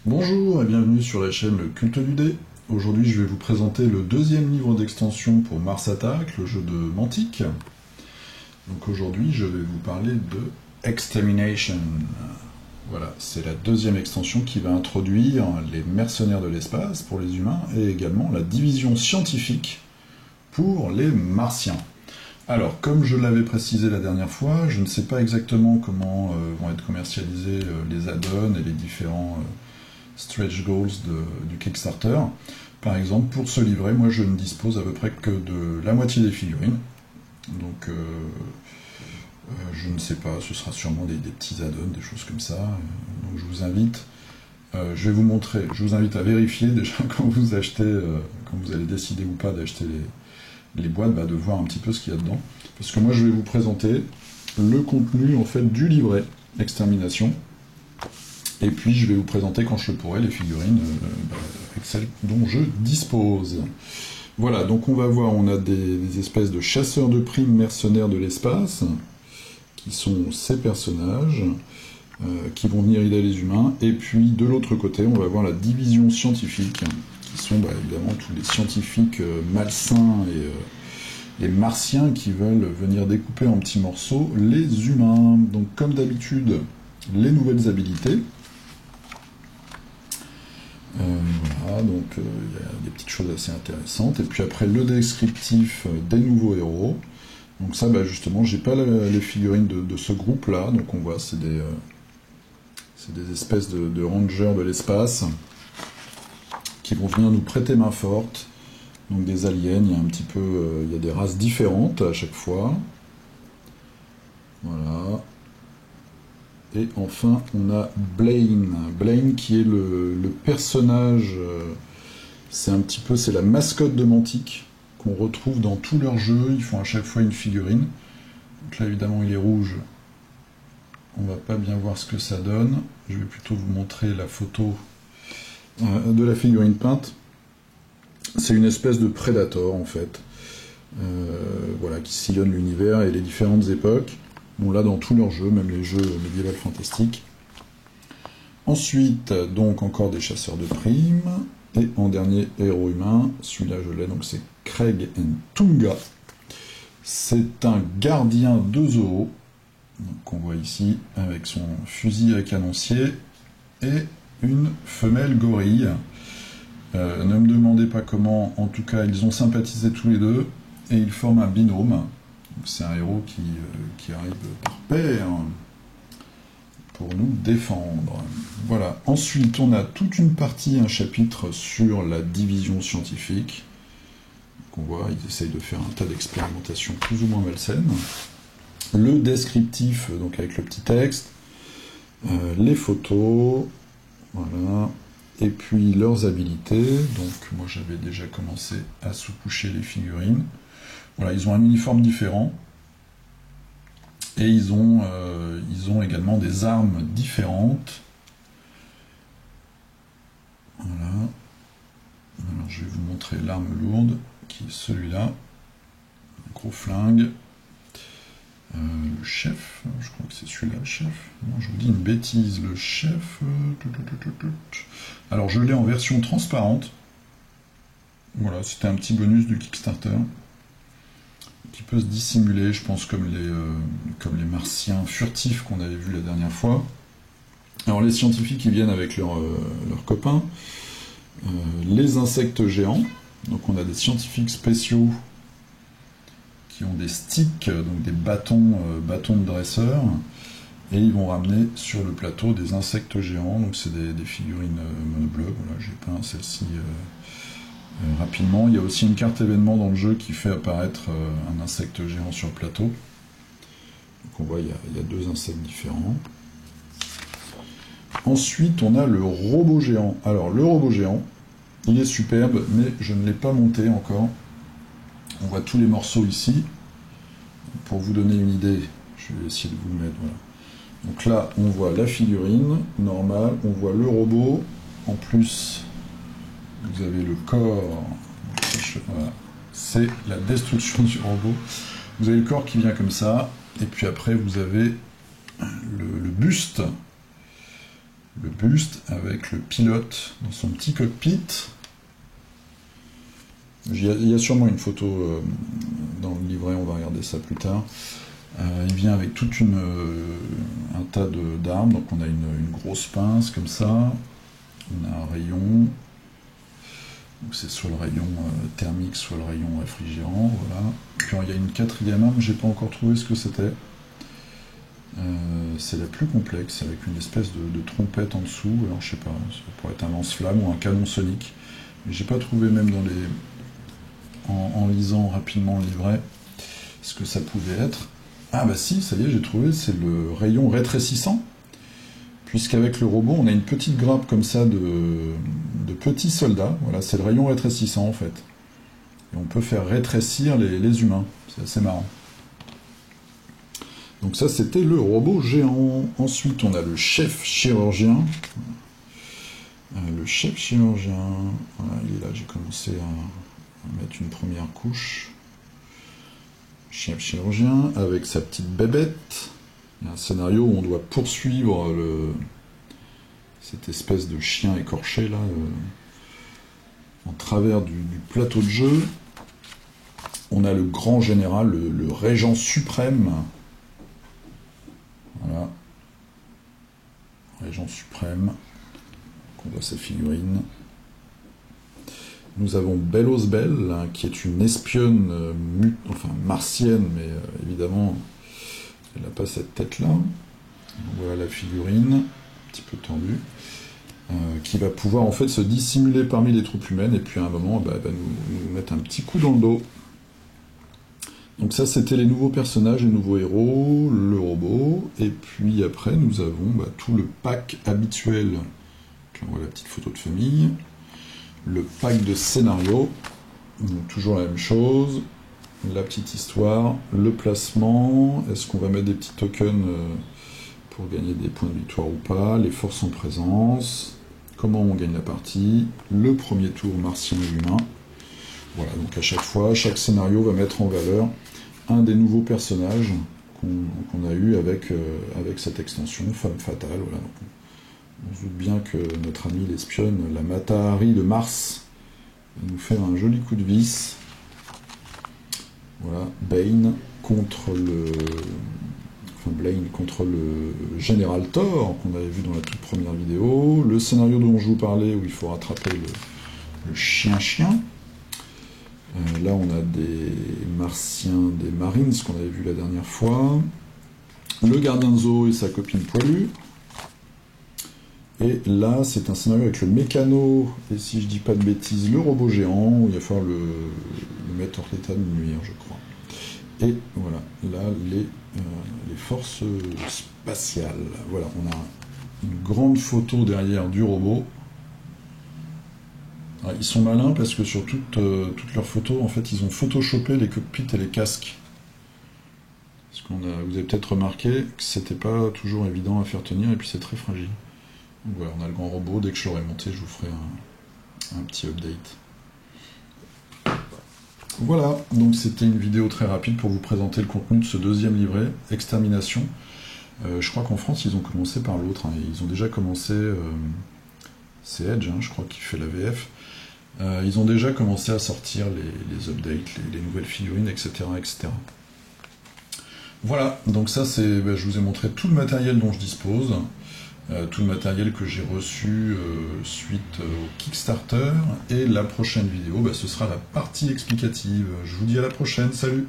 Bonjour et bienvenue sur la chaîne Le Culte du Dé. Aujourd'hui je vais vous présenter le deuxième livre d'extension pour Mars Attack, le jeu de Mantic. Donc aujourd'hui je vais vous parler de Extermination. Voilà, c'est la deuxième extension qui va introduire les mercenaires de l'espace pour les humains et également la division scientifique pour les martiens. Alors, comme je l'avais précisé la dernière fois, je ne sais pas exactement comment vont être commercialisés les add-ons et les différents stretch goals du Kickstarter. Par exemple, pour ce livret, moi je ne dispose à peu près que de la moitié des figurines. Donc, je ne sais pas, ce sera sûrement des petits add-ons, des choses comme ça. Donc je vous invite, je vais vous montrer, je vous invite à vérifier déjà quand vous achetez, quand vous allez décider ou pas d'acheter les boîtes, de voir un petit peu ce qu'il y a dedans. Parce que moi je vais vous présenter le contenu en fait du livret Extermination. Et puis je vais vous présenter quand je le pourrai les figurines avec celles dont je dispose. Voilà, donc on va voir, on a des espèces de chasseurs de primes mercenaires de l'espace, qui sont ces personnages, qui vont venir aider les humains. Et puis de l'autre côté, on va voir la division scientifique, qui sont évidemment tous les scientifiques malsains et martiens qui veulent venir découper en petits morceaux les humains. Donc comme d'habitude, les nouvelles habilités. Voilà, donc il y a des petites choses assez intéressantes. Et puis après, le descriptif des nouveaux héros. Donc ça, justement, j'ai pas les figurines de ce groupe-là. Donc on voit, c'est des espèces de rangers de l'espace qui vont venir nous prêter main forte. Donc des aliens, il y a un petit peu, il y a des races différentes à chaque fois. Voilà. Et enfin, on a Blaine. Blaine qui est le personnage, c'est un petit peu, c'est la mascotte de Mantic qu'on retrouve dans tous leurs jeux. Ils font à chaque fois une figurine. Donc là, évidemment, il est rouge. On va pas bien voir ce que ça donne. Je vais plutôt vous montrer la photo de la figurine peinte. C'est une espèce de Predator, en fait. Voilà, qui sillonne l'univers et les différentes époques. Bon, là, dans tous leurs jeux, même les jeux médiévaux fantastiques. Ensuite, donc, encore des chasseurs de primes. Et en dernier, héros humain. Celui-là, je l'ai, donc c'est Craig Ntunga. C'est un gardien de zoo, qu'on voit ici, avec son fusil à canoncier et une femelle gorille. Ne me demandez pas comment, en tout cas, ils ont sympathisé tous les deux, et ils forment un binôme. C'est un héros qui arrive par paire pour nous défendre. Voilà. Ensuite, on a toute une partie, un chapitre sur la division scientifique. Donc on voit, ils essayent de faire un tas d'expérimentations plus ou moins malsaines. Le descriptif, donc avec le petit texte. Les photos. Voilà. Et puis leurs habilités. Donc moi j'avais déjà commencé à sous-coucher les figurines. Voilà, ils ont un uniforme différent. Et ils ont également des armes différentes. Voilà. Alors je vais vous montrer l'arme lourde, qui est celui-là. Un gros flingue. Le chef, je crois que c'est celui-là le chef. Non, je vous dis une bêtise, le chef. Alors je l'ai en version transparente. Voilà, c'était un petit bonus du Kickstarter. Qui peut se dissimuler, je pense, comme les martiens furtifs qu'on avait vus la dernière fois. Alors les scientifiques, ils viennent avec leurs copains. Les insectes géants. Donc on a des scientifiques spéciaux qui ont des sticks, donc des bâtons de dresseurs, et ils vont ramener sur le plateau des insectes géants. Donc c'est des figurines bleues. Voilà, j'ai peint celle-ci rapidement. Il y a aussi une carte événement dans le jeu qui fait apparaître un insecte géant sur le plateau. Donc on voit, il y a deux insectes différents. Ensuite, on a le robot géant. Alors, le robot géant, il est superbe, mais je ne l'ai pas monté encore. On voit tous les morceaux ici. Pour vous donner une idée, je vais essayer de vous le mettre. Voilà. Donc là, on voit la figurine normale, on voit le robot. En plus, vous avez le corps. Voilà. C'est la destruction du robot. Vous avez le corps qui vient comme ça. Et puis après, vous avez le buste le buste avec le pilote dans son petit cockpit. Il y a sûrement une photo dans le livret, on va regarder ça plus tard. Il vient avec tout un tas d'armes, donc on a une grosse pince comme ça, on a un rayon, donc c'est soit le rayon thermique, soit le rayon réfrigérant, voilà. Puis il y a une quatrième arme, j'ai pas encore trouvé ce que c'était. C'est la plus complexe, avec une espèce de trompette en dessous, alors je sais pas, ça pourrait être un lance-flamme ou un canon sonique, mais j'ai pas trouvé même en lisant rapidement le livret ce que ça pouvait être. Ah bah si, ça y est, j'ai trouvé, c'est le rayon rétrécissant, puisqu'avec le robot, on a une petite grappe comme ça de petits soldats, voilà, c'est le rayon rétrécissant en fait. Et on peut faire rétrécir les humains, c'est assez marrant. Donc ça, c'était le robot géant. Ensuite, on a le chef chirurgien. Le chef chirurgien, voilà, il est là, j'ai commencé à mettre une première couche. Chef chirurgien, avec sa petite bébête. Il y a un scénario où on doit poursuivre cette espèce de chien écorché, là, en travers du plateau de jeu. On a le grand général, le régent suprême. Voilà. Régent suprême. On voit sa figurine. Nous avons Bellows Bell, hein, qui est une espionne martienne, mais évidemment, elle n'a pas cette tête-là. Voilà la figurine, un petit peu tendue, qui va pouvoir en fait se dissimuler parmi les troupes humaines, et puis à un moment, elle va nous mettre un petit coup dans le dos. Donc ça, c'était les nouveaux personnages, les nouveaux héros, le robot, et puis après, nous avons tout le pack habituel. Donc, on voit la petite photo de famille. Le pack de scénario, donc toujours la même chose, la petite histoire, le placement, est-ce qu'on va mettre des petits tokens pour gagner des points de victoire ou pas, les forces en présence, comment on gagne la partie, le premier tour martien et humain. Voilà, donc à chaque fois, chaque scénario va mettre en valeur un des nouveaux personnages qu'on a eu avec cette extension, Femme Fatale, voilà. Donc, on se doute bien que notre ami l'espionne, la Mata Hari de Mars, va nous faire un joli coup de vis. Voilà, Blaine contre le général Thor, qu'on avait vu dans la toute première vidéo. Le scénario dont je vous parlais, où il faut rattraper le chien-chien. Là, on a des martiens, des marines, ce qu'on avait vu la dernière fois. Le gardien de zoo et sa copine poilue. Et là, c'est un scénario avec le mécano, et si je dis pas de bêtises, le robot géant, où il va falloir le mettre hors d'état de nuire, je crois. Et voilà, là, les forces spatiales. Voilà, on a une grande photo derrière du robot. Alors, ils sont malins parce que sur toutes leurs photos, en fait, ils ont photoshopé les cockpits et les casques. Parce vous avez peut-être remarqué que c'était pas toujours évident à faire tenir, et puis c'est très fragile. Donc voilà, on a le grand robot. Dès que je l'aurai monté, je vous ferai un petit update. Voilà, donc c'était une vidéo très rapide pour vous présenter le contenu de ce deuxième livret, Extermination. Je crois qu'en France, ils ont commencé par l'autre. Hein, ils ont déjà commencé, c'est Edge, hein, je crois, qui fait la VF. Ils ont déjà commencé à sortir les updates, les nouvelles figurines, etc., etc. Voilà, donc ça, je vous ai montré tout le matériel dont je dispose. Tout le matériel que j'ai reçu suite au Kickstarter, et la prochaine vidéo, ce sera la partie explicative. Je vous dis à la prochaine, salut!